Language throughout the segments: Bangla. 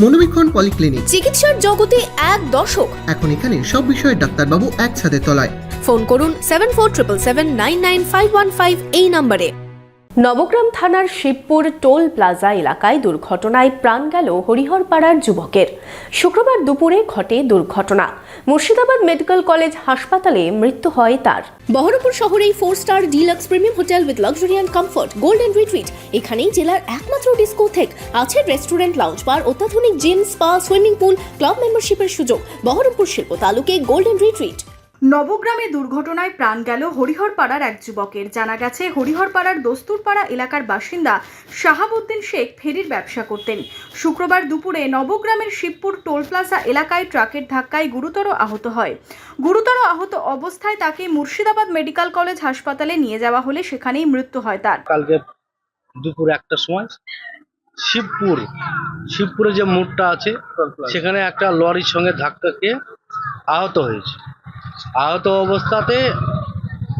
মনোবীক্ষণ পলিক্লিনিক, চিকিৎসার জগতে এক দশক। এখন এখানে সব বিষয়ে ডাক্তারবাবু এক ছাদের তলায়। ফোন করুন 7477799515 এই নম্বরে। নবগ্রাম থানার শিবপুর টোল প্লাজা এলাকায় দুর্ঘটনায় প্রাণ গেল হরিহরপাড়ার যুবকের। শুক্রবার দুপুরে ঘটে দুর্ঘটনা। মুর্শিদাবাদ মেডিকেল কলেজ হাসপাতালে মৃত্যু হয় তার। বহরমপুর শহরেই 4 star deluxe premium hotel with luxury and comfort Golden Retreat. এখানেই জেলার একমাত্র ডিস্কোথেক, আছে রেস্টুরেন্ট, লাউঞ্জ বার, অত্যাধুনিক gym, spa, swimming pool, club মেম্বারশিপের সুযোগ। বহরমপুর শিল্প তালুকে গোল্ডেন রিট্রিট। নবগ্রামে দুর্ঘটনায় প্রাণ গেল হরিহরপাড়ার এক যুবকের। জানা গেছে, হরিহরপাড়ার দস্তুরপাড়া এলাকার বাসিন্দা শাহাবুদ্দিন শেখ ফেরির ব্যবসা করতেন। শুক্রবার দুপুরে নবগ্রামের শিবপুর টোল প্লাজা এলাকায় ট্রাকের ধাক্কায় গুরুতর আহত হয়। গুরুতর আহত অবস্থায় তাকে মুর্শিদাবাদ মেডিকেল কলেজ হাসপাতালে নিয়ে যাওয়া হলে সেখানেই মৃত্যু হয় তার। কালকে দুপুর 1টার সময় শিবপুরে যে মোড়টা আছে সেখানে একটা লরির সঙ্গে ধাক্কা খেয়ে আহত হয়েছে। আহত অবস্থাতে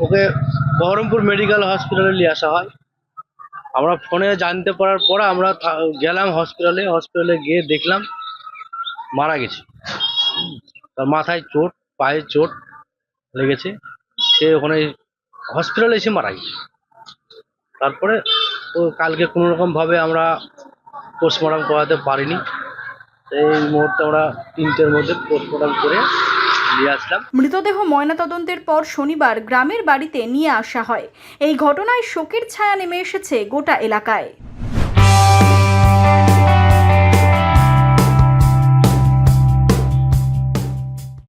ওকে বহরমপুর মেডিকেল হসপিটালে নিয়ে আসা হয়। আমরা ফোনে জানতে পারার পর আমরা গেলাম হসপিটালে গিয়ে দেখলাম মারা গেছে। তার মাথায় চোট, পায়ে চোট লেগেছে, সে ওখানে হসপিটালে এসে মারা গেছে। তারপরে তো কালকে কোনো রকমভাবে আমরা পোস্টমর্টম করাতে পারিনি। এই মুহূর্তে আমরা 3টের মধ্যে পোস্টমর্টম করে নিয়ে আসলাম। মৃতদেহ ময়নাতদন্তের পর শনিবার গ্রামের বাড়িতে নিয়ে আসা হয়। এই ঘটনায় শোকের ছায়া নেমে এসেছে গোটা এলাকায়।